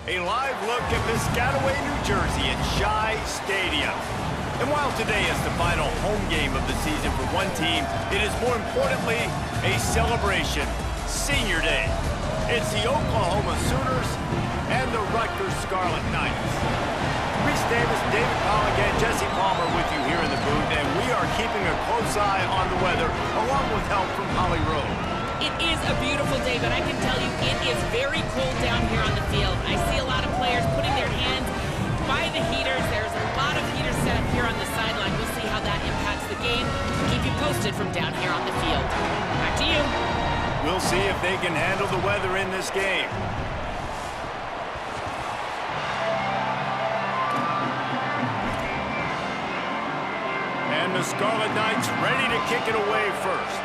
A live look at Piscataway, New Jersey at Shai Stadium. And while today is the final home game of the season for one team, it is more importantly a celebration, Senior Day. It's the Oklahoma Sooners and the Rutgers Scarlet Knights. Reese Davis, David Pollock, and Jesse Palmer with you here in the booth, and we are keeping a close eye on the weather, along with help from Holly Rowe. It is a beautiful day, but I can tell you it is very cold down here on the field. I see a lot of players putting their hands by the heaters. There's a lot of heaters set up here on the sideline. We'll see how that impacts the game. We'll keep you posted from down here on the field. Back to you. We'll see if they can handle the weather in this game. And the Scarlet Knights ready to kick it away first.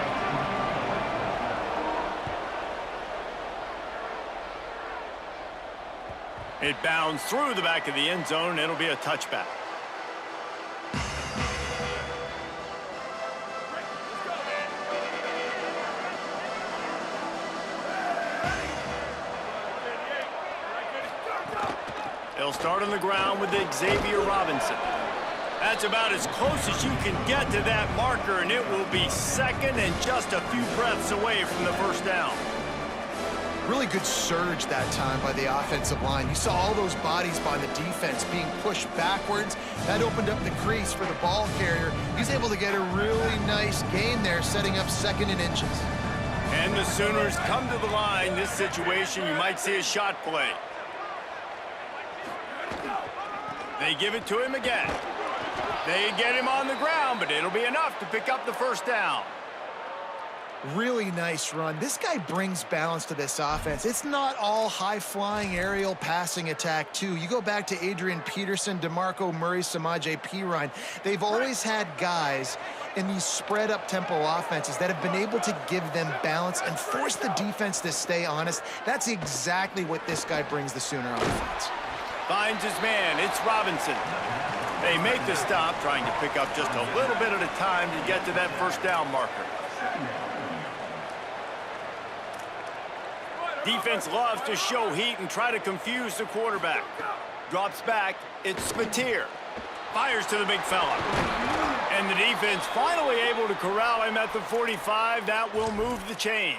It bounds through the back of the end zone. It'll be a touchback. They'll start on the ground with Xavier Robinson. That's about as close as you can get to that marker, and it will be second and just a few breaths away from the first down. Really good surge that time by the offensive line. You saw all those bodies by the defense being pushed backwards. That opened up the crease for the ball carrier. He's able to get a really nice gain there, setting up second and inches. And the Sooners come to the line. This situation, you might see a shot play. They give it to him again. They get him on the ground, but it'll be enough to pick up the first down. Really nice run. This guy brings balance to this offense. It's not all high-flying aerial passing attack, too. You go back to Adrian Peterson, DeMarco Murray, Samaje Perine. They've always had guys in these spread-up tempo offenses that have been able to give them balance and force the defense to stay honest. That's exactly what this guy brings the Sooner offense. Finds his man. It's Robinson. They make the stop, trying to pick up just a little bit at a time to get to that first down marker. Defense loves to show heat and try to confuse the quarterback. Drops back. It's Spatier. Fires to the big fella. And the defense finally able to corral him at the 45. That will move the chains.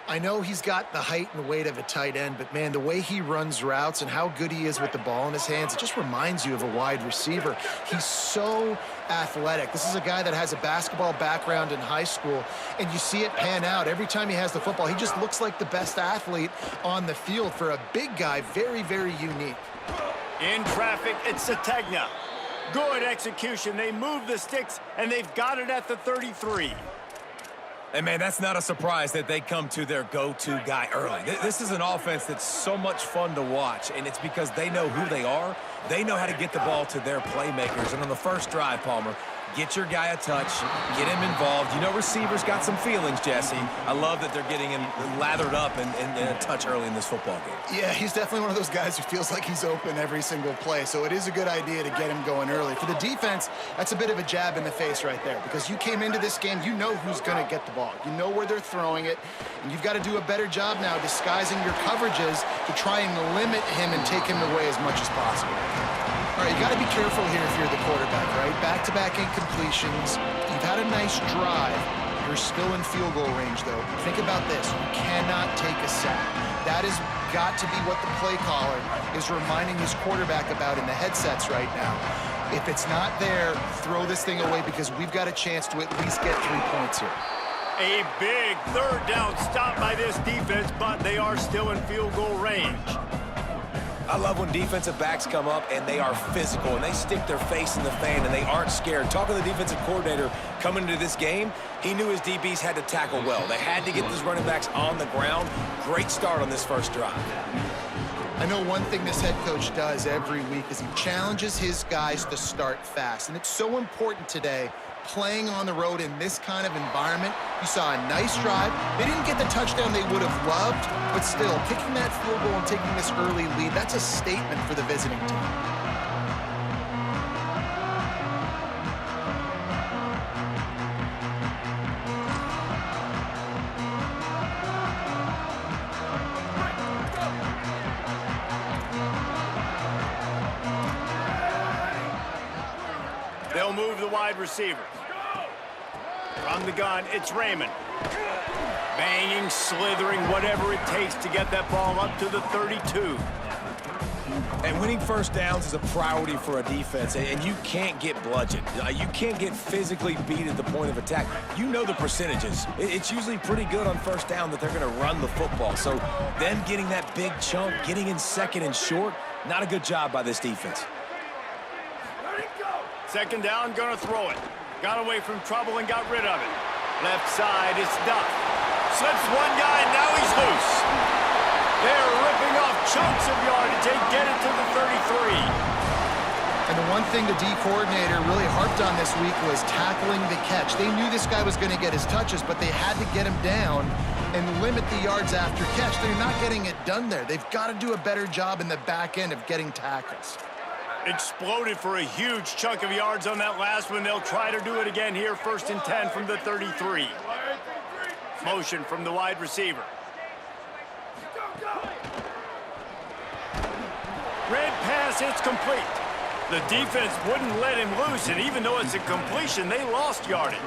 I know he's got the height and weight of a tight end, but, man, the way he runs routes and how good he is with the ball in his hands, it just reminds you of a wide receiver. He's so athletic. This is a guy that has a basketball background in high school, and you see it pan out. Every time he has the football, he just looks like the best athlete on the field. For a big guy, very, very unique. In traffic, it's Sategna. Good execution. They move the sticks, and they've got it at the 33. And, man, that's not a surprise that they come to their go-to guy early. This is an offense that's so much fun to watch, and it's because they know who they are. They know how to get the ball to their playmakers. And on the first drive, Palmer, get your guy a touch, get him involved. You know receivers got some feelings, Jesse. I love that they're getting him lathered up and a touch early in this football game. Yeah, he's definitely one of those guys who feels like he's open every single play, so it is a good idea to get him going early. For the defense, that's a bit of a jab in the face right there, because you came into this game, you know who's going to get the ball. You know where they're throwing it, and you've got to do a better job now disguising your coverages to try and limit him and take him away as much as possible. All right, you got to be careful here if you're the quarterback, right? Back-to-back incompletions. You've had a nice drive. You're still in field goal range, though. Think about this. You cannot take a sack. That has got to be what the play caller is reminding his quarterback about in the headsets right now. If it's not there, throw this thing away, because we've got a chance to at least get 3 points here. A big third down stop by this defense, but they are still in field goal range. I love when defensive backs come up and they are physical and they stick their face in the fan and they aren't scared. Talking to the defensive coordinator coming into this game, he knew his DBs had to tackle well. They had to get those running backs on the ground. Great start on this first drive. I know one thing this head coach does every week is he challenges his guys to start fast. And it's so important today, playing on the road in this kind of environment. You saw a nice drive. They didn't get the touchdown they would have loved, but still, kicking that field goal and taking this early lead, that's a statement for the visiting team. wide receiver. From the gun, it's Raymond. Banging, slithering, whatever it takes to get that ball up to the 32. And winning first downs is a priority for a defense, and you can't get bludgeoned. You can't get physically beat at the point of attack. You know the percentages. It's usually pretty good on first down that they're going to run the football. So them getting that big chunk, getting in second and short, not a good job by this defense. Second down, gonna throw it. Got away from trouble and got rid of it. Left side, it's Duff. Slips one guy, and now he's loose. They're ripping off chunks of yardage. They get it to the 33. And the one thing the D coordinator really harped on this week was tackling the catch. They knew this guy was going to get his touches, but they had to get him down and limit the yards after catch. They're not getting it done there. They've got to do a better job in the back end of getting tackles. Exploded for a huge chunk of yards on that last one. They'll try to do it again here, 1st and 10 from the 33. Motion from the wide receiver. Red pass, it's complete. The defense wouldn't let him loose, and even though it's a completion, they lost yardage.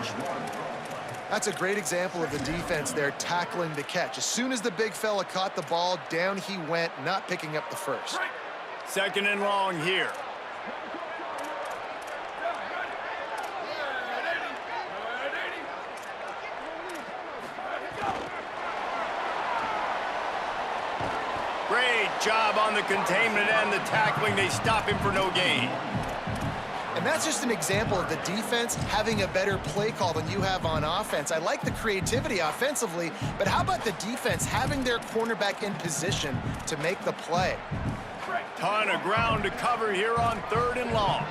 That's a great example of the defense there tackling the catch. As soon as the big fella caught the ball, down he went, not picking up the first. 2nd and long here. Great job on the containment and the tackling. They stop him for no gain. And that's just an example of the defense having a better play call than you have on offense. I like the creativity offensively, but how about the defense having their cornerback in position to make the play? Ton of ground to cover here on 3rd and long.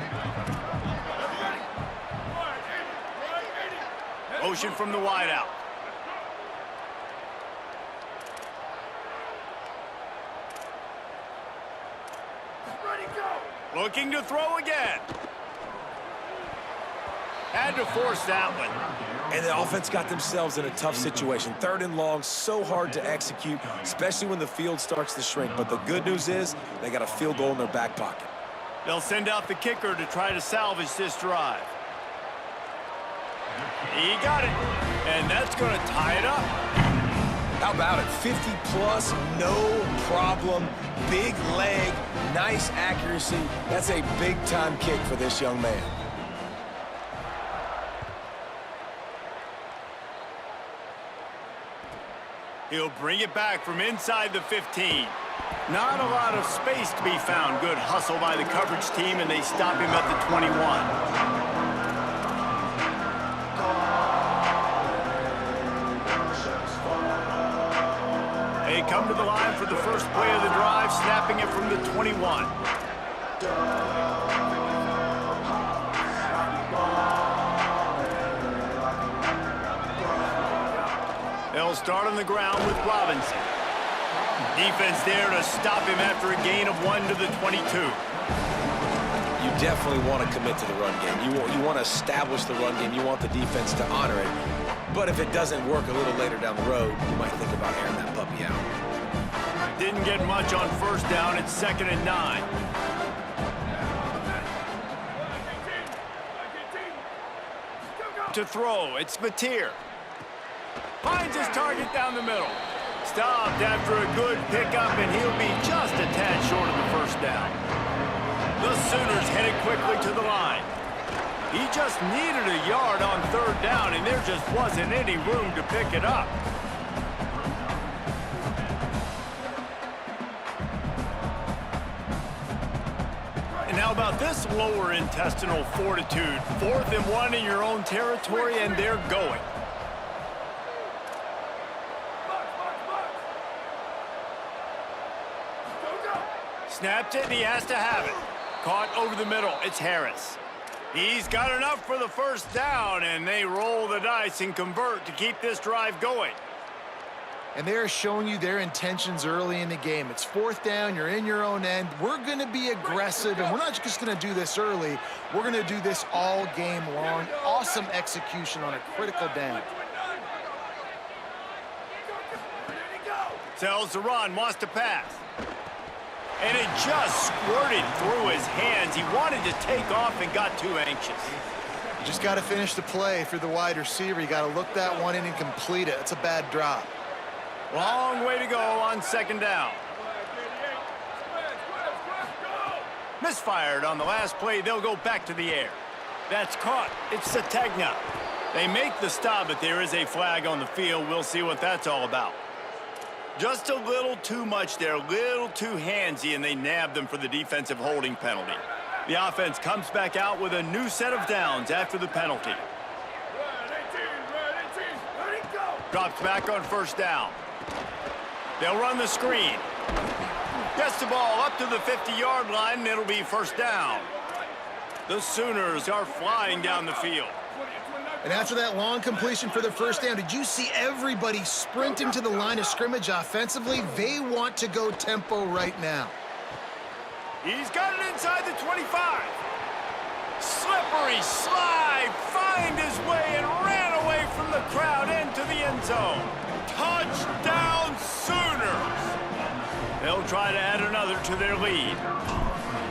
Motion from the wideout. Looking to throw again. Had to force that one. And the offense got themselves in a tough situation. 3rd and long, so hard to execute, especially when the field starts to shrink. But the good news is they got a field goal in their back pocket. They'll send out the kicker to try to salvage this drive. He got it, and that's going to tie it up. How about it? 50-plus, no problem. Big leg, nice accuracy. That's a big-time kick for this young man. He'll bring it back from inside the 15. Not a lot of space to be found. Good hustle by the coverage team, and they stop him at the 21. They come to the line for the first play of the drive, snapping it from the 21. They'll start on the ground with Robinson. Defense there to stop him after a gain of 1 to the 22. You definitely want to commit to the run game. You want to establish the run game. You want the defense to honor it. But if it doesn't work a little later down the road, you might think about airing that puppy out. Didn't get much on 1st down. It's 2nd and 9. To throw, it's Mateer. Finds his target down the middle. Stopped after a good pickup, and he'll be just a tad short of the 1st down. The Sooners headed quickly to the line. He just needed a yard on 3rd down, and there just wasn't any room to pick it up. And how about this lower intestinal fortitude? 4th and 1 in your own territory, and they're going. Snapped it, and he has to have it. Caught over the middle. It's Harris. He's got enough for the 1st down, and they roll the dice and convert to keep this drive going. And they're showing you their intentions early in the game. It's 4th down, you're in your own end. We're going to be aggressive, and we're not just going to do this early. We're going to do this all game long. Awesome execution on a critical down. Tells the run, wants to pass. And it just squirted through his hands. He wanted to take off and got too anxious. You just got to finish the play for the wide receiver. You got to look that one in and complete it. It's a bad drop. Long way to go on second down. Misfired on the last play. They'll go back to the air. That's caught. It's Sategna. They make the stop, but there is a flag on the field. We'll see what that's all about. Just a little too much there, a little too handsy, and they nabbed them for the defensive holding penalty. The offense comes back out with a new set of downs after the penalty. Drops back on first down. They'll run the screen. Gets the ball up to the 50-yard line, and it'll be first down. The Sooners are flying down the field. And after that long completion for the first down, did you see everybody sprint into the line of scrimmage offensively? They want to go tempo right now. He's got it inside the 25. Slippery slide, find his way and ran away from the crowd into the end zone. Touchdown Sooners! They'll try to add another to their lead.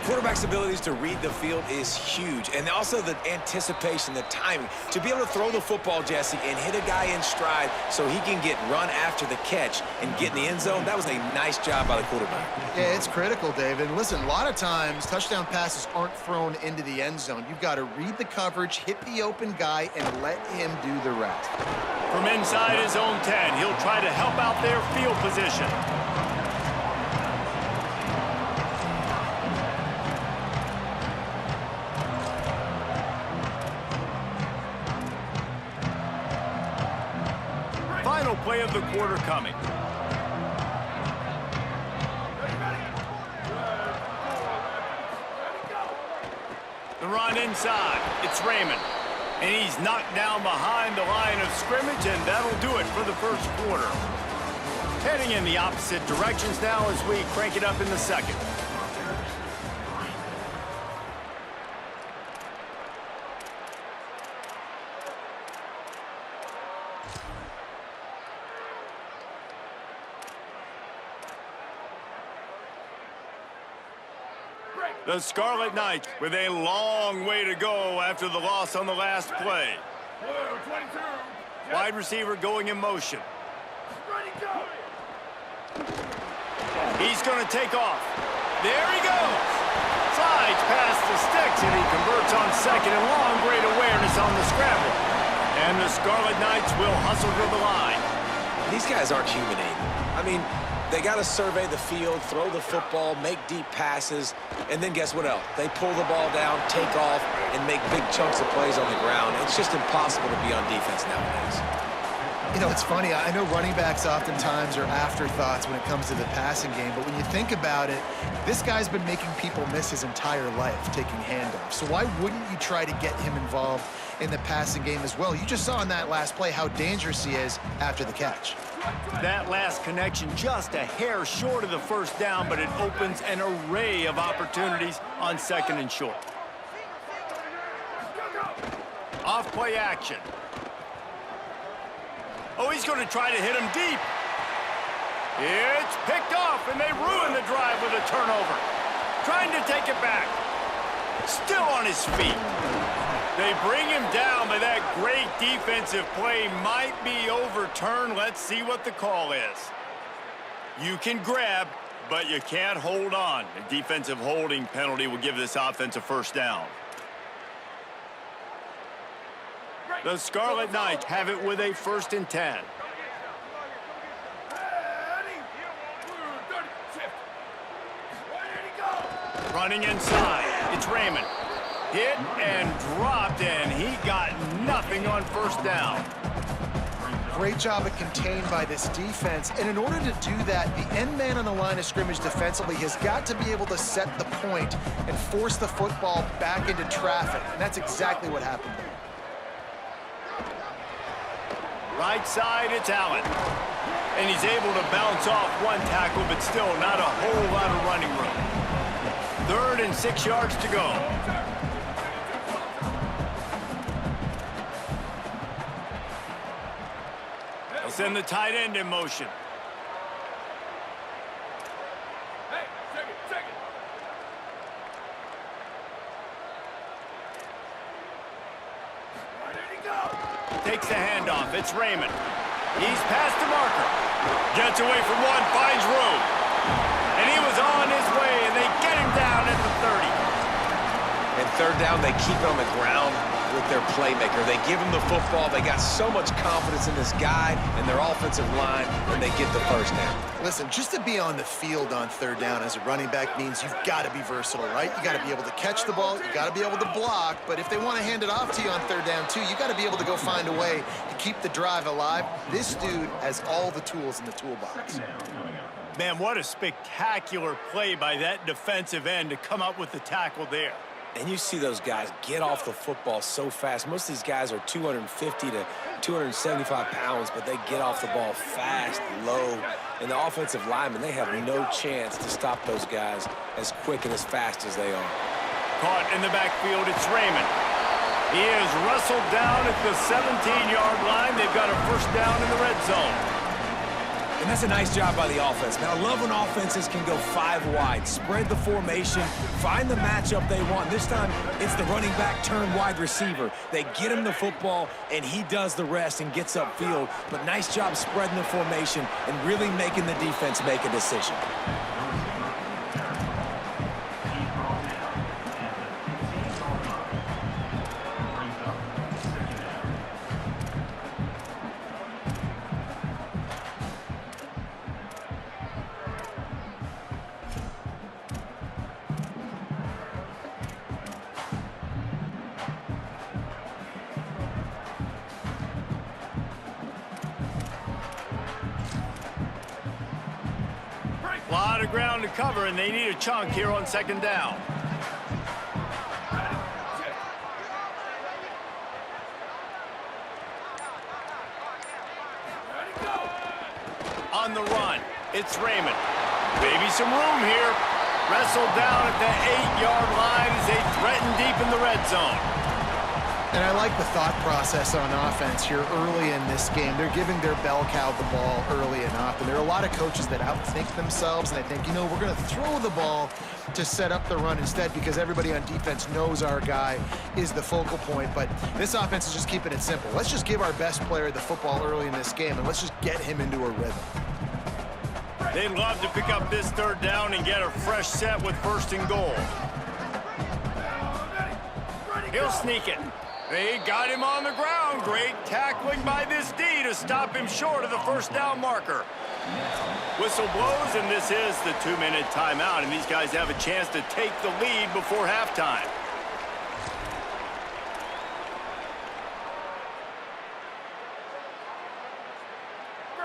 Quarterback's abilities to read the field is huge, and also the anticipation, the timing. To be able to throw the football, Jesse, and hit a guy in stride so he can get run after the catch and get in the end zone, that was a nice job by the quarterback. Yeah, it's critical, David. Listen, a lot of times touchdown passes aren't thrown into the end zone. You've got to read the coverage, hit the open guy, and let him do the rest. From inside his own 10, he'll try to help out their field position. Final play of the quarter coming. The run inside. It's Raymond. And he's knocked down behind the line of scrimmage, and that'll do it for the first quarter. Heading in the opposite directions now as we crank it up in the second. The Scarlet Knights with a long way to go after the loss on the last play. Wide receiver going in motion. He's going to take off. There he goes. Slides past the sticks, and he converts on second and long. Great awareness on the scramble. And the Scarlet Knights will hustle to the line. These guys aren't humanating. I mean, they got to survey the field, throw the football, make deep passes, and then guess what else? They pull the ball down, take off, and make big chunks of plays on the ground. It's just impossible to be on defense nowadays. You know, it's funny. I know running backs oftentimes are afterthoughts when it comes to the passing game, but when you think about it, this guy's been making people miss his entire life taking handoffs. So why wouldn't you try to get him involved in the passing game as well? You just saw in that last play how dangerous he is after the catch. That last connection just a hair short of the first down, but it opens an array of opportunities on second and short. Off play action. Oh, he's going to try to hit him deep. It's picked off, and they ruin the drive with a turnover. Trying to take it back. Still on his feet. They bring him down, but that great defensive play might be overturned. Let's see what the call is. You can grab, but you can't hold on. A defensive holding penalty will give this offense a first down. The Scarlet Knights have it with a 1st and 10. Running inside, it's Raymond. Hit and dropped, and he got nothing on first down. Great job of contained by this defense. And in order to do that, the end man on the line of scrimmage defensively has got to be able to set the point and force the football back into traffic. And that's exactly what happened there. Right side, it's Allen. And he's able to bounce off one tackle, but still not a whole lot of running room. 3rd and 6 yards to go. They'll send the tight end in motion. handoff. It's Raymond. He's past the marker. Gets away from one, finds room. And he was on his way, and they get him down at the 30. And third down, they keep it on the ground with their playmaker. They give him the football. They got so much confidence in this guy and their offensive line, and they get the first down. Listen, just to be on the field on third down as a running back means you've got to be versatile, right? You got to be able to catch the ball. You got to be able to block. But if they want to hand it off to you on third down, too, you got to be able to go find a way to keep the drive alive. This dude has all the tools in the toolbox. Man, what a spectacular play by that defensive end to come up with the tackle there. And you see those guys get off the football so fast. Most of these guys are 250 to 275 pounds, but they get off the ball fast, low. And the offensive linemen, they have no chance to stop those guys as quick and as fast as they are. Caught in the backfield, it's Raymond. He is wrestled down at the 17-yard line. They've got a first down in the red zone. And that's a nice job by the offense. Man, I love when offenses can go 5 wide, spread the formation, find the matchup they want. This time, it's the running back turned wide receiver. They get him the football, and he does the rest and gets upfield. But nice job spreading the formation and really making the defense make a decision. A lot of ground to cover, and they need a chunk here on second down. On the run, it's Raymond. Maybe some room here. Wrestled down at the 8-yard line as they threaten deep in the red zone. And I like the thought process on offense here early in this game. They're giving their bell cow the ball early enough. And there are a lot of coaches that outthink themselves. And they think, you know, we're going to throw the ball to set up the run instead because everybody on defense knows our guy is the focal point. But this offense is just keeping it simple. Let's just give our best player the football early in this game, and let's just get him into a rhythm. They'd love to pick up this third down and get a fresh set with first and goal. He'll sneak it. They got him on the ground. Great tackling by this D to stop him short of the first down marker. Whistle blows, and this is the 2-minute timeout, and these guys have a chance to take the lead before halftime.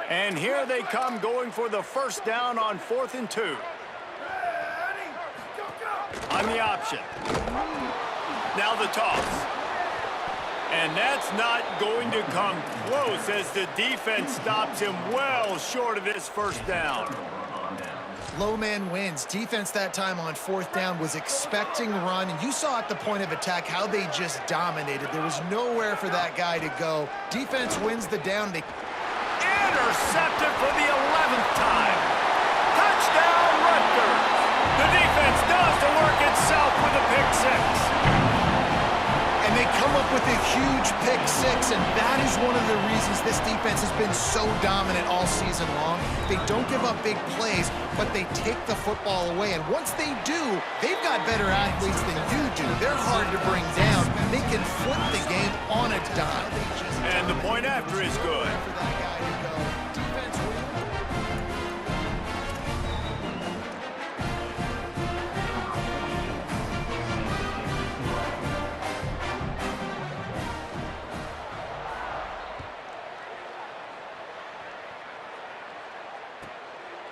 And here they come going for the first down on 4th and 2. On the option. Now the toss. And that's not going to come close as the defense stops him well short of this first down. Low man wins. Defense that time on 4th down was expecting run, and you saw at the point of attack how they just dominated. There was nowhere for that guy to go. Defense wins the down. They intercepted for the 11th time. Touchdown, Rutgers. The defense does the work itself with a pick six. And they come up with a huge pick six, and that is one of the reasons this defense has been so dominant all season long. They don't give up big plays, but they take the football away. And once they do, they've got better athletes than you do. They're hard to bring down. They can flip the game on a dime. And the point after is good.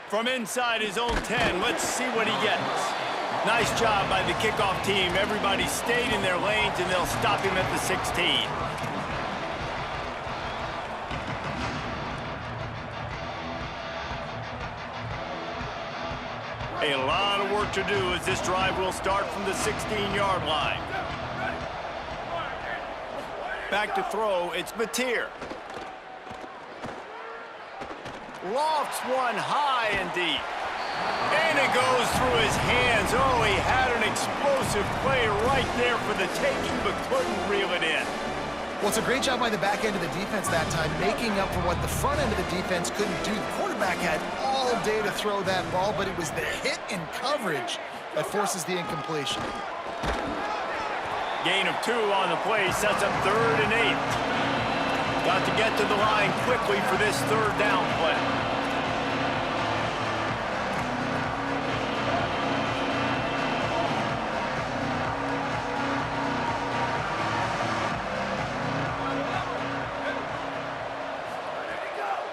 From inside his own 10, let's see what he gets. Nice job by the kickoff team. Everybody stayed in their lanes, and they'll stop him at the 16. A lot of work to do as this drive will start from the 16-yard line. Back to throw, it's Mateer. Lofts one high and deep. And it goes through his hands. Oh, he had an explosive play right there for the taking, but couldn't reel it in. Well, it's a great job by the back end of the defense that time, making up for what the front end of the defense couldn't do. The quarterback had all day to throw that ball, but it was the hit in coverage that forces the incompletion. Gain of 2 on the play sets up 3rd and 8. Got to get to the line quickly for this 3rd down play.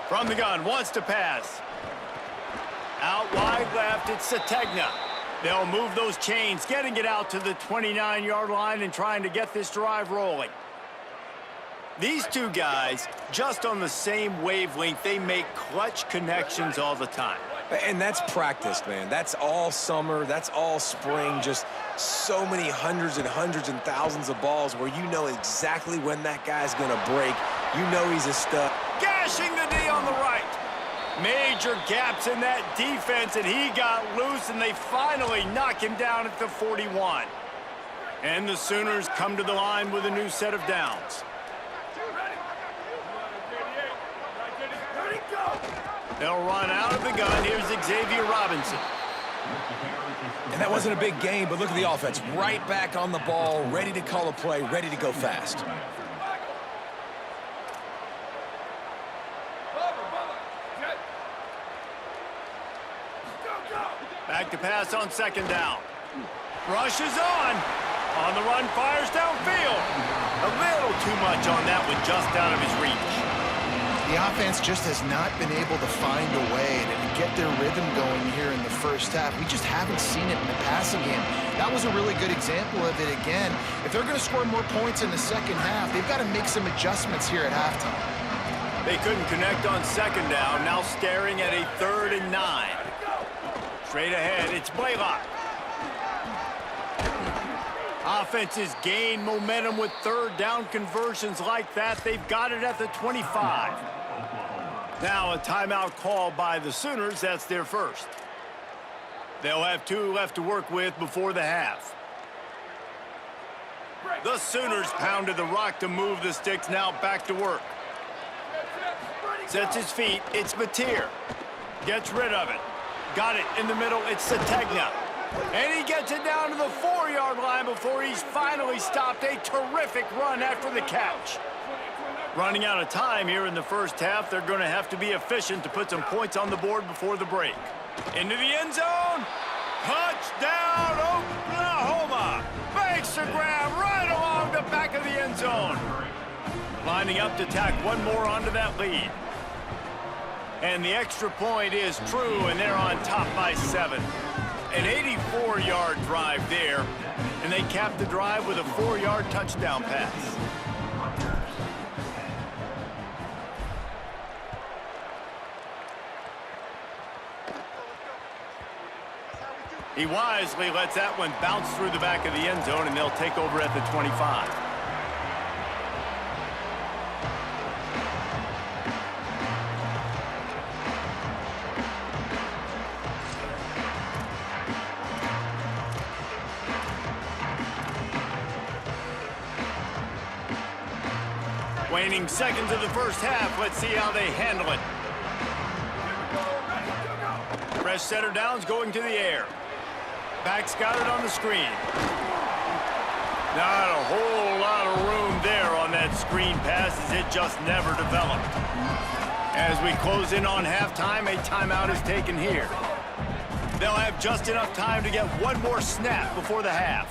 From the gun, wants to pass. Out wide left, it's Sategna. They'll move those chains, getting it out to the 29-yard line and trying to get this drive rolling. These two guys, just on the same wavelength, they make clutch connections all the time. And that's practice, man. That's all summer. That's all spring. Just so many hundreds and thousands of balls where you know exactly when that guy's going to break. You know he's a stud. Gashing the D on the right. Major gaps in that defense, and he got loose, and they finally knock him down at the 41. And the Sooners come to the line with a new set of downs. They'll run out of the gun. Here's Xavier Robinson. And that wasn't a big game, but look at the offense. Right back on the ball, ready to call a play, ready to go fast. Back to pass on 2nd down. Rush is on. On the run, fires downfield. A little too much on that one, just out of his reach. The offense just has not been able to find a way to get their rhythm going here in the first half. We just haven't seen it in the passing game. That was a really good example of it again. If they're going to score more points in the second half, they've got to make some adjustments here at halftime. They couldn't connect on 2nd down, now staring at a 3rd and 9. Straight ahead, it's Blaylock. Offenses gain momentum with 3rd down conversions like that. They've got it at the 25. Now a timeout call by the Sooners. That's their first. They'll have 2 left to work with before the half. The Sooners pounded the rock to move the sticks. Now back to work. Sets his feet. It's Mateer. Gets rid of it. Got it in the middle. It's Sategna. And he gets it down to the 4-yard line before he's finally stopped. A terrific run after the catch. Running out of time here in the first half. They're going to have to be efficient to put some points on the board before the break. Into the end zone. Touchdown, Oklahoma. Makes the grab right along the back of the end zone. Lining up to tack one more onto that lead. And the extra point is true, and they're on top by 7. An 84-yard drive there, and they cap the drive with a 4-yard touchdown pass. He wisely lets that one bounce through the back of the end zone, and they'll take over at the 25. Waning seconds of the first half. Let's see how they handle it. Fresh center downs going to the air. Back's got it on the screen. Not a whole lot of room there on that screen pass as it just never developed. As we close in on halftime, a timeout is taken here. They'll have just enough time to get one more snap before the half.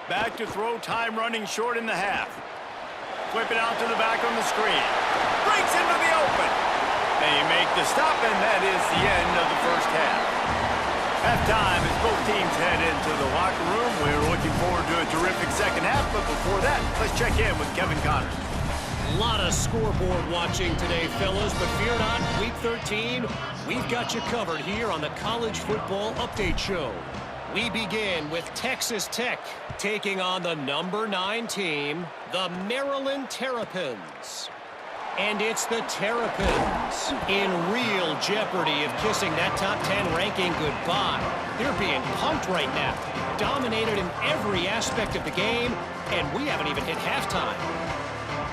Back to throw, time running short in the half. Flip it out to the back on the screen. Breaks into the open. They make the stop, and that is the end of the first half. Halftime as both teams head into the locker room. We're looking forward to a terrific second half, but before that, let's check in with Kevin Connors. A lot of scoreboard watching today, fellas, but fear not, Week 13, we've got you covered here on the College Football Update Show. We begin with Texas Tech taking on the number 9 team, the Maryland Terrapins. And it's the Terrapins in real jeopardy of kissing that top 10 ranking goodbye. They're being pumped right now, dominated in every aspect of the game, and we haven't even hit halftime.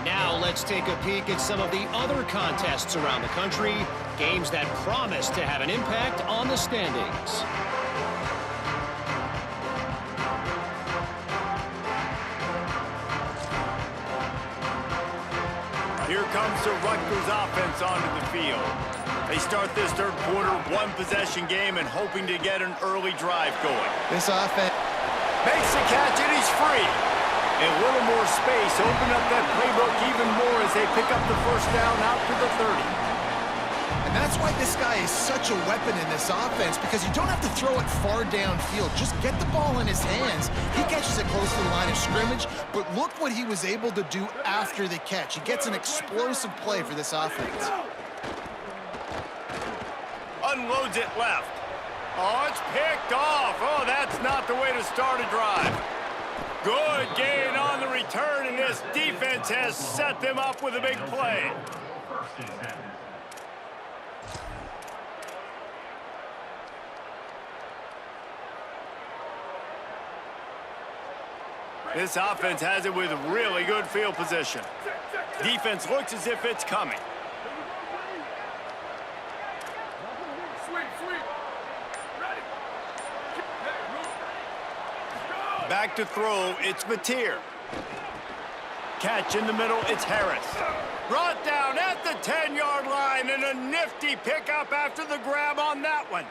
Now let's take a peek at some of the other contests around the country, games that promise to have an impact on the standings. Here comes the Rutgers offense onto the field. They start this third quarter one-possession game and hoping to get an early drive going. This offense Makes the catch and he's free. A little more space, open up that playbook even more as they pick up the first down out to the 30. And that's why this guy is such a weapon in this offense, because you don't have to throw it far downfield. Just get the ball in his hands. He catches it close to the line of scrimmage, but look what he was able to do after the catch. He gets an explosive play for this offense. Unloads it left. Oh, it's picked off. Oh, that's not the way to start a drive. Good gain on the return, and this defense has set them up with a big play. This offense has it with really good field position. Defense looks as if it's coming. Back to throw, it's Mateer. Catch in the middle, it's Harris. Brought down at the 10-yard line, and a nifty pickup after the grab on that one.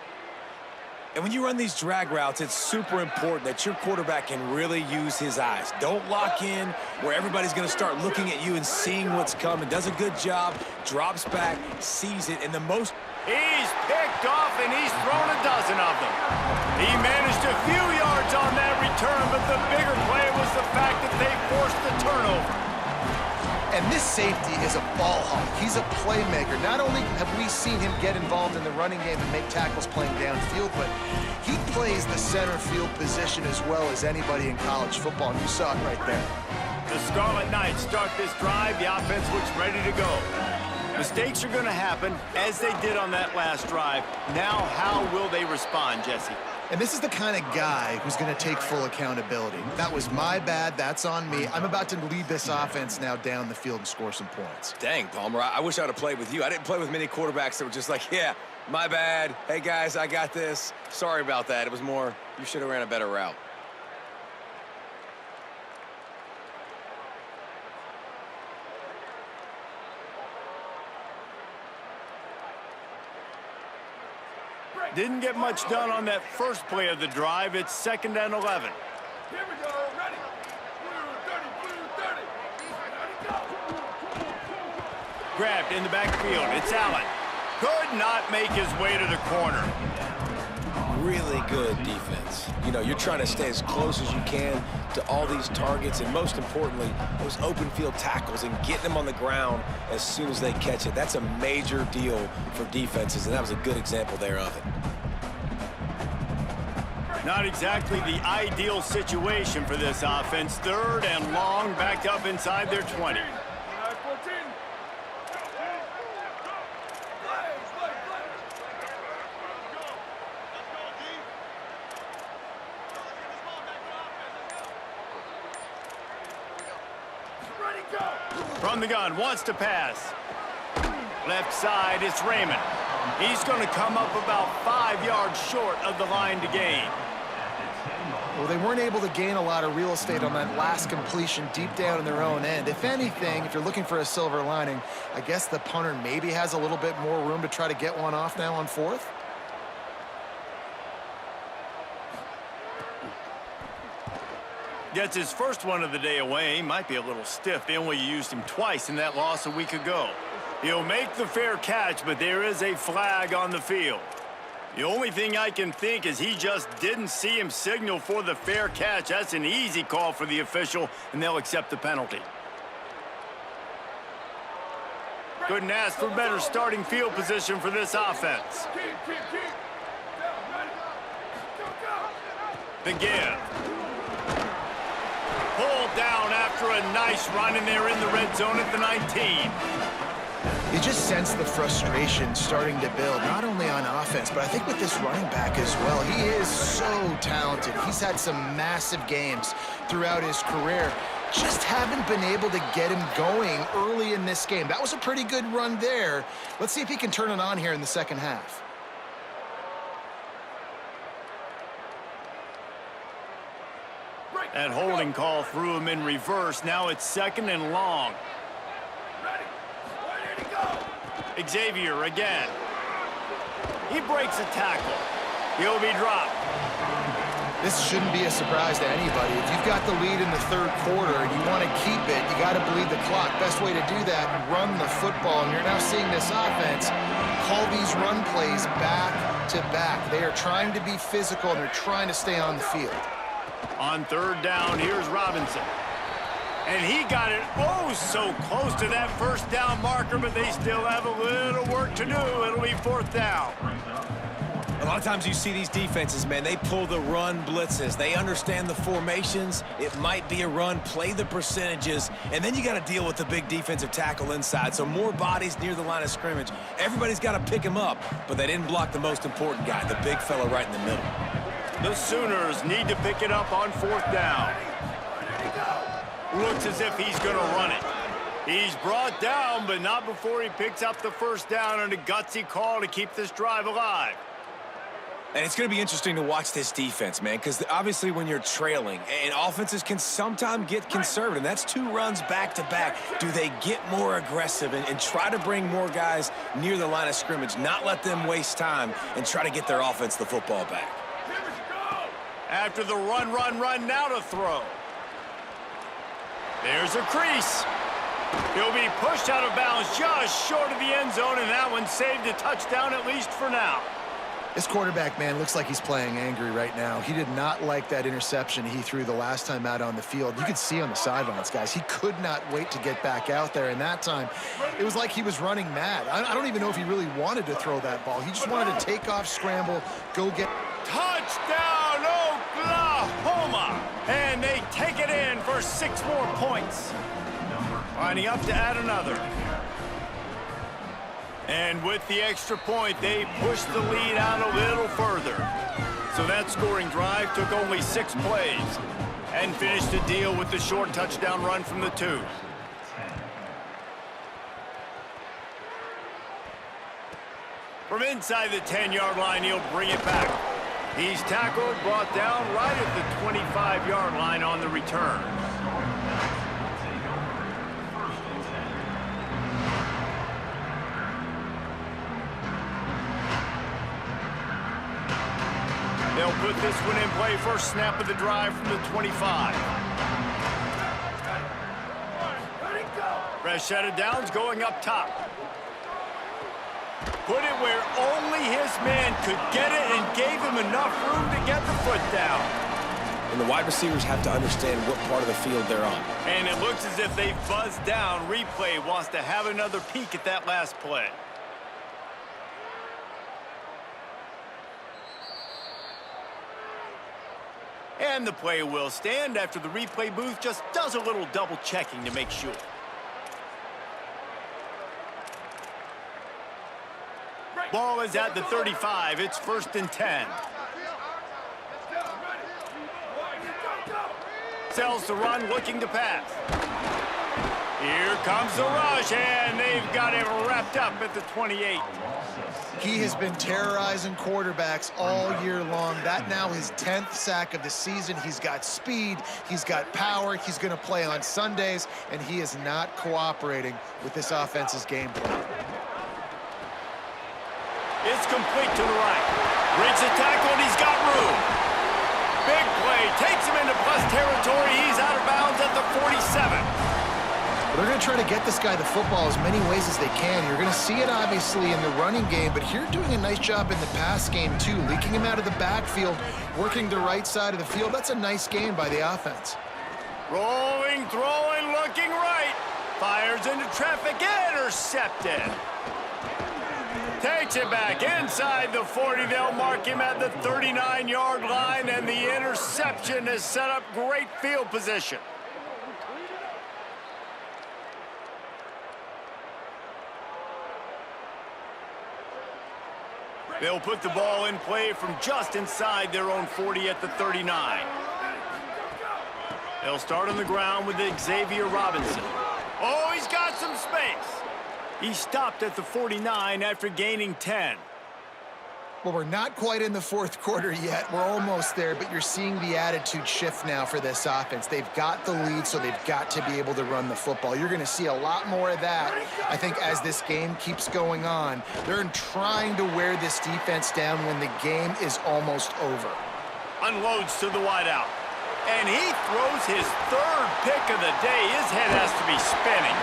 And when you run these drag routes, it's super important that your quarterback can really use his eyes. Don't lock in where everybody's going to start looking at you and seeing what's coming. Does a good job, drops back, sees it, and the most... He's picked off, and he's thrown a dozen of them. He managed a few yards on that return, but the bigger play was the fact that they forced the turnover. And this safety is a ball hawk. He's a playmaker. Not only have we seen him get involved in the running game and make tackles playing downfield, but he plays the center field position as well as anybody in college football, and you saw it right there. The Scarlet Knights start this drive. The offense looks ready to go. Mistakes are going to happen, as they did on that last drive. Now, how will they respond, Jesse? And this is the kind of guy who's going to take full accountability. That was my bad. That's on me. I'm about to lead this offense now down the field and score some points. Dang, Palmer, I wish I'd have played with you. I didn't play with many quarterbacks that were just like, yeah, my bad. Hey, guys, I got this. Sorry about that. It was more, you should have ran a better route. Didn't get much done on that first play of the drive. It's 2nd and 11. Here we go. Ready. Blue 30. Grabbed in the backfield. It's Allen. Could not make his way to the corner. Really good defense. You know, you're trying to stay as close as you can to all these targets, and most importantly, those open field tackles and getting them on the ground as soon as they catch it. That's a major deal for defenses, and that was a good example there of it. Not exactly the ideal situation for this offense. 3rd and long, backed up inside their 20. From the gun, wants to pass. Left side, it's Raymond. He's going to come up about 5 yards short of the line to gain. Well, they weren't able to gain a lot of real estate on that last completion deep down in their own end. If anything, if you're looking for a silver lining, I guess the punter maybe has a little bit more room to try to get one off now on 4th. Gets his first one of the day away. Might be a little stiff. They only used him twice in that loss a week ago. He'll make the fair catch, but there is a flag on the field. The only thing I can think is he just didn't see him signal for the fair catch. That's an easy call for the official, and they'll accept the penalty. Couldn't ask for better starting field position for this offense. The give. Pulled down after a nice run, and they're in the red zone at the 19. You just sense the frustration starting to build, not only on offense, but I think with this running back as well. He is so talented. He's had some massive games throughout his career. Just haven't been able to get him going early in this game. That was a pretty good run there. Let's see if he can turn it on here in the second half. That holding call threw him in reverse. Now it's 2nd and long. Ready. Where did he go? Xavier again. He breaks a tackle. He'll be dropped. This shouldn't be a surprise to anybody. If you've got the lead in the third quarter and you want to keep it, you got to bleed the clock. Best way to do that, run the football. And you're now seeing this offense call these run plays back to back. They are trying to be physical, and they're trying to stay on the field. On 3rd down, here's Robinson. And he got it oh so close to that 1st down marker, but they still have a little work to do. It'll be 4th down. A lot of times you see these defenses, man, they pull the run blitzes. They understand the formations. It might be a run, play the percentages, and then you got to deal with the big defensive tackle inside. So more bodies near the line of scrimmage. Everybody's got to pick him up, but they didn't block the most important guy, the big fella right in the middle. The Sooners need to pick it up on 4th down. Looks as if he's going to run it. He's brought down, but not before he picks up the 1st down and a gutsy call to keep this drive alive. And it's going to be interesting to watch this defense, man, because obviously when you're trailing, and offenses can sometimes get conservative. That's 2 runs back-to-back. Do they get more aggressive and try to bring more guys near the line of scrimmage, not let them waste time, and try to get their offense the football back? After the run, now to throw. There's a crease. He'll be pushed out of bounds just short of the end zone, and that one saved a touchdown at least for now. This quarterback, man, looks like he's playing angry right now. He did not like that interception he threw the last time out on the field. You could see on the sidelines, guys. He could not wait to get back out there, and that time it was like he was running mad. I don't even know if he really wanted to throw that ball. He just wanted to take off, scramble, go get... Touchdown, Oklahoma! And they take it in for 6 more points. Lining up to add another. And with the extra point, they push the lead out a little further. So that scoring drive took only 6 plays and finished the deal with the short touchdown run from the 2. From inside the 10-yard line, he'll bring it back. He's tackled, brought down right at the 25-yard line on the return. They'll put this one in play. First snap of the drive from the 25. Fresh set of downs going up top. Put it where only his man could get it and gave him enough room to get the foot down. And the wide receivers have to understand what part of the field they're on. And it looks as if they buzzed down. Replay wants to have another peek at that last play. And the play will stand after the replay booth just does a little double checking to make sure. Ball is at the 35. It's 1st and 10. Sells the run, looking to pass. Here comes the rush, and they've got it wrapped up at the 28. He has been terrorizing quarterbacks all year long. That now his 10th sack of the season. He's got speed, he's got power, he's going to play on Sundays, and he is not cooperating with this offense's game plan. It's complete to the right. Breaks the tackle, and he's got room. Big play, takes him into plus territory. He's out of bounds at the 47. They're going to try to get this guy the football as many ways as they can. You're going to see it, obviously, in the running game, but here doing a nice job in the pass game, too. Leaking him out of the backfield, working the right side of the field. That's a nice game by the offense. Rolling, throwing, looking right. Fires into traffic, intercepted. Takes it back inside the 40. They'll mark him at the 39-yard line, and the interception has set up great field position. They'll put the ball in play from just inside their own 40 at the 39. They'll start on the ground with Xavier Robinson. Oh, he's got some space. He stopped at the 49 after gaining 10. Well, we're not quite in the fourth quarter yet. We're almost there, but you're seeing the attitude shift now for this offense. They've got the lead, so they've got to be able to run the football. You're going to see a lot more of that, I think, as this game keeps going on. They're trying to wear this defense down when the game is almost over. Unloads to the wideout. And he throws his third pick of the day. His head has to be spinning.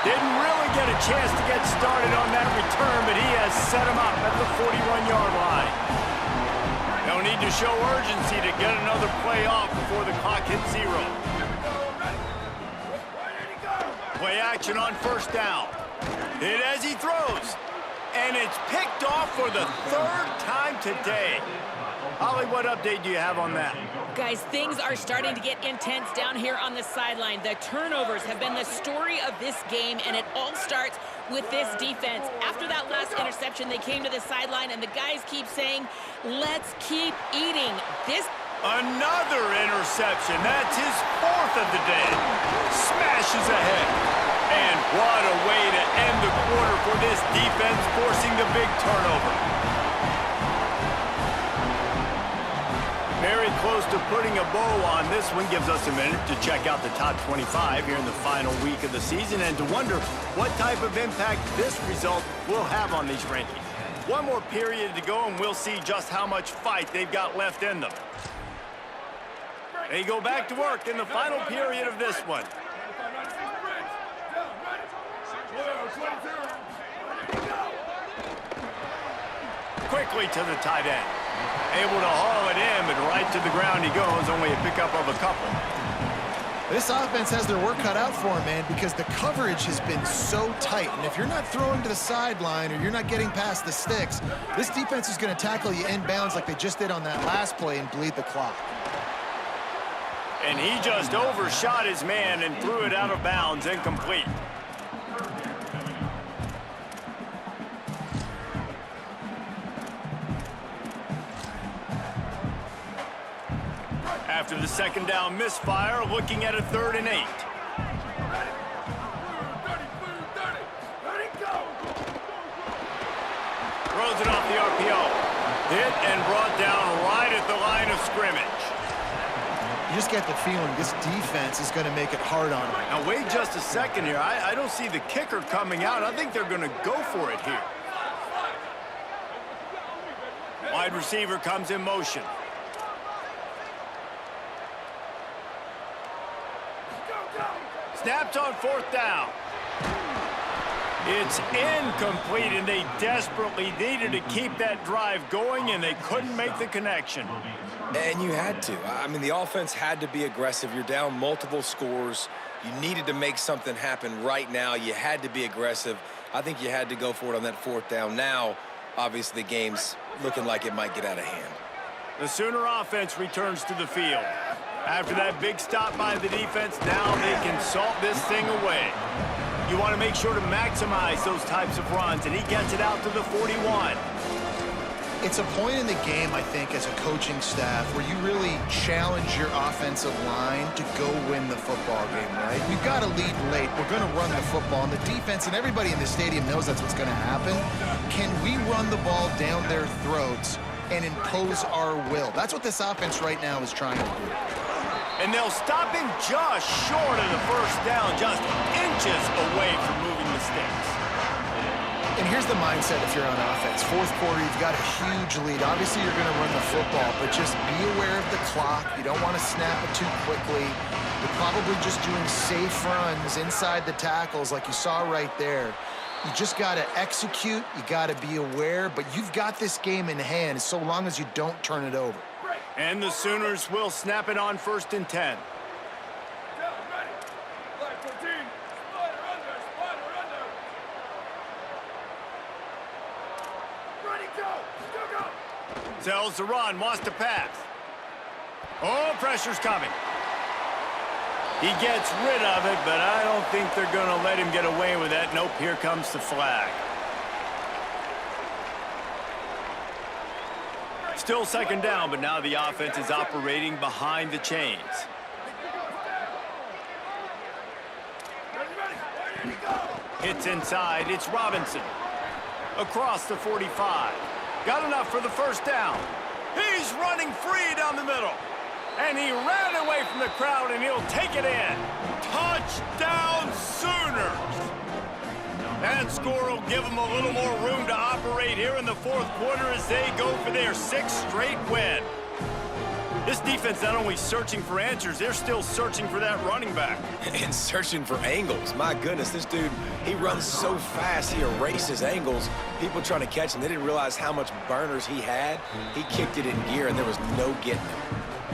Didn't really get a chance to get started on that return, but he has set him up at the 41-yard line. No need to show urgency to get another play off before the clock hits 0. Play action on first down. Hit as he throws. And it's picked off for the third time today. Holly, what update do you have on that? Guys, things are starting to get intense down here on the sideline. The turnovers have been the story of this game, and it all starts with this defense. After that last interception, they came to the sideline, and the guys keep saying, let's keep eating. Another interception. That's his fourth of the day. Smashes ahead. And what a way to end the quarter for this defense, forcing the big turnover. Very close to putting a bow on this one. Gives us a minute to check out the top 25 here in the final week of the season and to wonder what type of impact this result will have on these rankings. One more period to go and we'll see just how much fight they've got left in them. They go back to work in the final period of this one. Quickly to the tight end. Able to haul it in, but right to the ground he goes, only a pickup of a couple. This offense has their work cut out for them, man, because the coverage has been so tight. And if you're not throwing to the sideline or you're not getting past the sticks, this defense is going to tackle you inbounds like they just did on that last play and bleed the clock. And he just overshot his man and threw it out of bounds, incomplete. After the second down misfire, looking at a 3rd and 8. Throws it off the RPO. Hit and brought down right at the line of scrimmage. You just get the feeling this defense is going to make it hard on them. Now wait just a second here. I don't see the kicker coming out. I think they're going to go for it here. Wide receiver comes in motion. Snapped on 4th down. It's incomplete, and they desperately needed to keep that drive going, and they couldn't make the connection. And you had to. I mean, the offense had to be aggressive. You're down multiple scores. You needed to make something happen right now. You had to be aggressive. I think you had to go for it on that 4th down. Now, obviously, the game's looking like it might get out of hand. The Sooner offense returns to the field. After that big stop by the defense, now they can salt this thing away. You want to make sure to maximize those types of runs, and he gets it out to the 41. It's a point in the game, I think, as a coaching staff where you really challenge your offensive line to go win the football game, right? We've got to lead late. We're going to run the football, and the defense and everybody in the stadium knows that's what's going to happen. Can we run the ball down their throats and impose our will? That's what this offense right now is trying to do. And they'll stop him just short of the 1st down, just inches away from moving the sticks. And here's the mindset if you're on offense. 4th quarter, you've got a huge lead. Obviously, you're going to run the football, but just be aware of the clock. You don't want to snap it too quickly. You're probably just doing safe runs inside the tackles like you saw right there. You just got to execute. You got to be aware, but you've got this game in hand so long as you don't turn it over. And the Sooners will snap it on 1st and 10. Sells the run, wants to pass. Oh, pressure's coming. He gets rid of it, but I don't think they're going to let him get away with that. Nope, here comes the flag. Still second down, but now the offense is operating behind the chains. Hits inside, it's Robinson. Across the 45. Got enough for the first down. He's running free down the middle. And he ran away from the crowd, and he'll take it in. Touchdown Sooners! That score will give them a little more room to operate here in the fourth quarter as they go for their 6th straight win. This defense not only searching for answers, they're still searching for that running back. And searching for angles. My goodness, this dude, he runs so fast, he erases angles. People trying to catch him, they didn't realize how much burners he had. He kicked it in gear, and there was no getting him.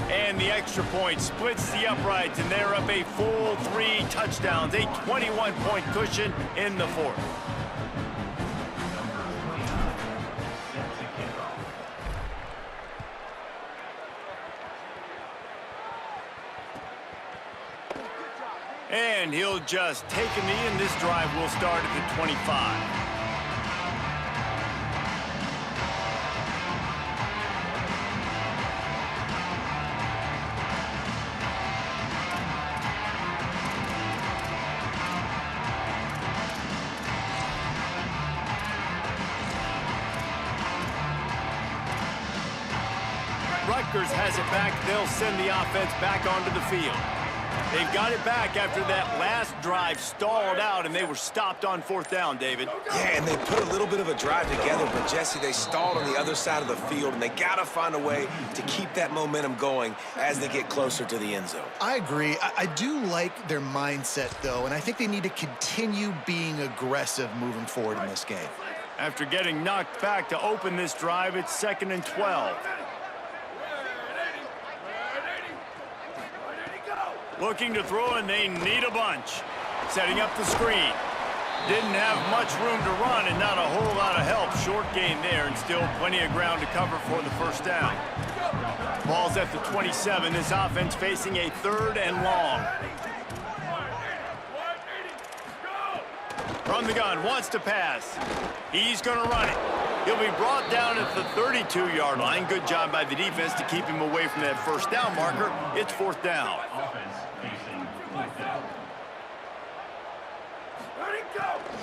And the extra point splits the uprights, and they're up a full 3 touchdowns, a 21-point cushion in the fourth. And he'll just take a knee, and this drive will start at the 25. Rutgers has it back. They'll send the offense back onto the field. They've got it back after that last drive stalled out, and they were stopped on 4th down, David. Yeah, and they put a little bit of a drive together, but, Jesse, they stalled on the other side of the field, and they got to find a way to keep that momentum going as they get closer to the end zone. I agree. I do like their mindset, though, and I think they need to continue being aggressive moving forward in this game. After getting knocked back to open this drive, it's 2nd and 12. Looking to throw, and they need a bunch. Setting up the screen. Didn't have much room to run and not a whole lot of help. Short gain there, and still plenty of ground to cover for the first down. Ball's at the 27. This offense facing a 3rd and long. From the gun, wants to pass. He's going to run it. He'll be brought down at the 32-yard line. Good job by the defense to keep him away from that first down marker. It's 4th down.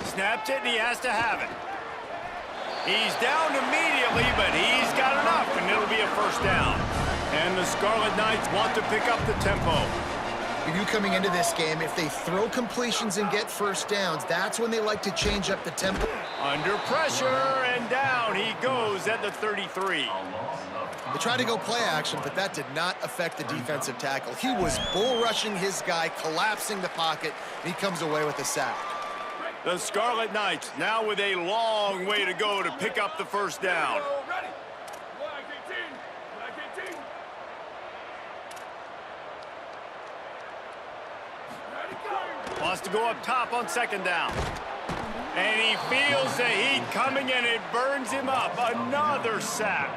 Snaps it, and he has to have it. He's down immediately, but he's got enough, and it'll be a first down. And the Scarlet Knights want to pick up the tempo. You coming into this game, if they throw completions and get first downs, that's when they like to change up the tempo. Under pressure, and down he goes at the 33. They tried to go play action, but that did not affect the defensive tackle. He was bull rushing his guy, collapsing the pocket, and he comes away with a sack. The Scarlet Knights now with a long way to go to pick up the first down. Wants to go up top on 2nd down. And he feels the heat coming, and it burns him up. Another sack.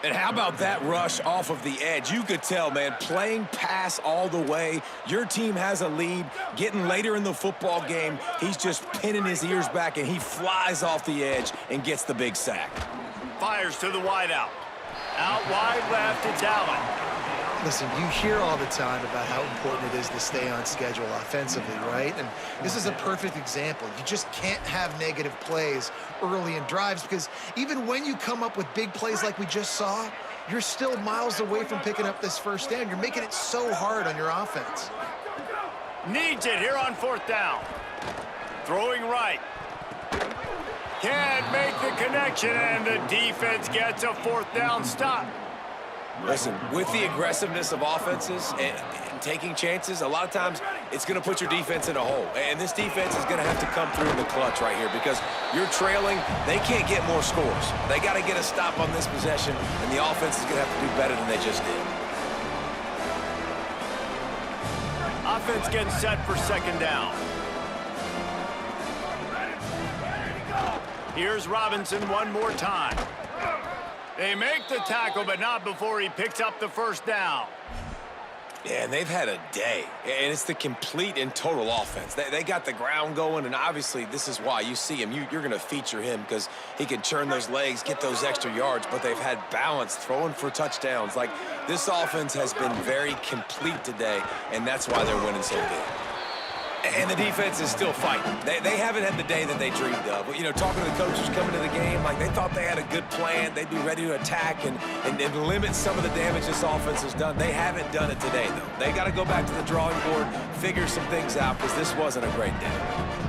And how about that rush off of the edge? You could tell, man, playing pass all the way. Your team has a lead. Getting later in the football game, he's just pinning his ears back, and he flies off the edge and gets the big sack. Fires to the wideout. Out wide left, it's Allen. Listen, you hear all the time about how important it is to stay on schedule offensively, right? And this is a perfect example. You just can't have negative plays early in drives, because even when you come up with big plays like we just saw, you're still miles away from picking up this first down. You're making it so hard on your offense. Needs it here on 4th down. Throwing right. Can't make the connection, and the defense gets a 4th down stop. Listen, with the aggressiveness of offenses and taking chances, a lot of times it's going to put your defense in a hole. And this defense is going to have to come through in the clutch right here, because you're trailing. They can't get more scores. They got to get a stop on this possession, and the offense is going to have to do better than they just did. Offense getting set for 2nd down. Here's Robinson one more time. They make the tackle, but not before he picks up the first down. Yeah, and they've had a day, and it's the complete and total offense. They got the ground going, and obviously this is why you see him. You're going to feature him because he can churn those legs, get those extra yards, but they've had balance, throwing for touchdowns. Like, this offense has been very complete today, and that's why they're winning so big. And the defense is still fighting. They haven't had the day that they dreamed of. You know, talking to the coaches coming to the game, like they thought they had a good plan. They'd be ready to attack and limit some of the damage this offense has done. They haven't done it today, though. They got to go back to the drawing board, figure some things out, because this wasn't a great day.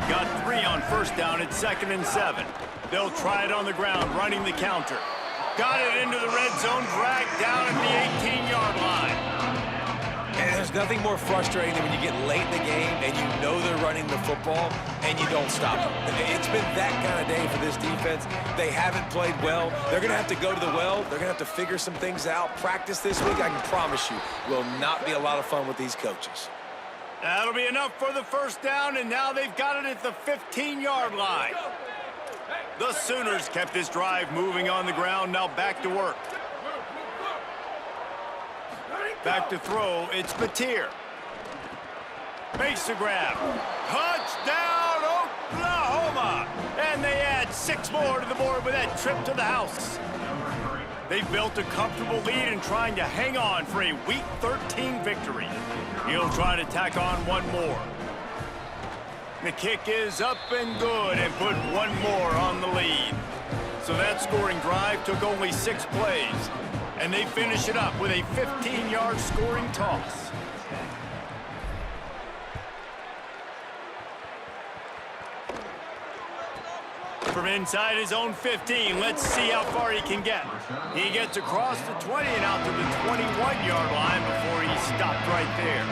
Got 3 on first down at 2nd and 7. They'll try it on the ground, running the counter. Got it into the red zone, dragged down at the 18-yard line. And there's nothing more frustrating than when you get late in the game and you know they're running the football and you don't stop them. It's been that kind of day for this defense. They haven't played well. They're going to have to go to the well. They're going to have to figure some things out. Practice this week, I can promise you, will not be a lot of fun with these coaches. That'll be enough for the first down, and now they've got it at the 15-yard line. The Sooners kept this drive moving on the ground, now back to work. Back to throw, it's Mateer. Makes the grab. Touchdown, Oklahoma! And they add 6 more to the board with that trip to the house. They've built a comfortable lead and trying to hang on for a Week 13 victory. He'll try to tack on one more. The kick is up and good and put one more on the lead. So that scoring drive took only 6 plays. And they finish it up with a 15-yard scoring toss. From inside his own 15, let's see how far he can get. He gets across the 20 and out to the 21-yard line before he stopped right there.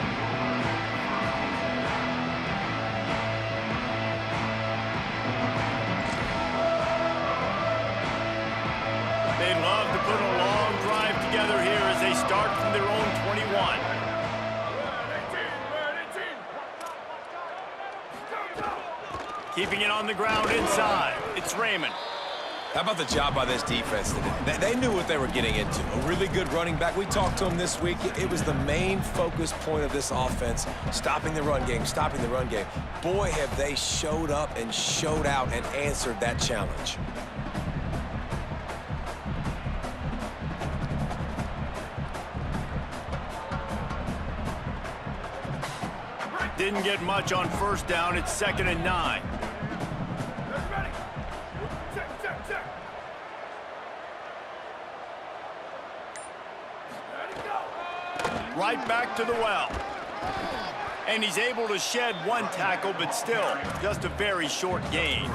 They'd love to put a long drive together here as they start from their own 21. Keeping it on the ground inside. It's Raymond. How about the job by this defense today? They knew what they were getting into. A really good running back. We talked to him this week. It was the main focus point of this offense, stopping the run game, stopping the run game. Boy, have they showed up and showed out and answered that challenge. Didn't get much on first down. It's 2nd and 9. Right back to the well. And he's able to shed 1 tackle, but still just a very short gain.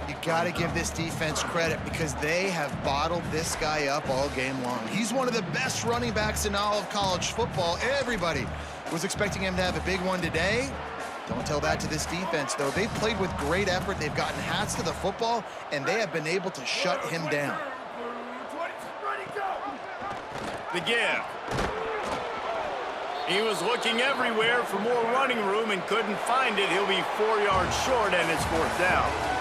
You got to give this defense credit because they have bottled this guy up all game long. He's one of the best running backs in all of college football. Everybody was expecting him to have a big one today. Don't tell that to this defense, though. They've played with great effort. They've gotten hats to the football, and they have been able to shut him down. The give. He was looking everywhere for more running room and couldn't find it. He'll be 4 yards short, and it's 4th down.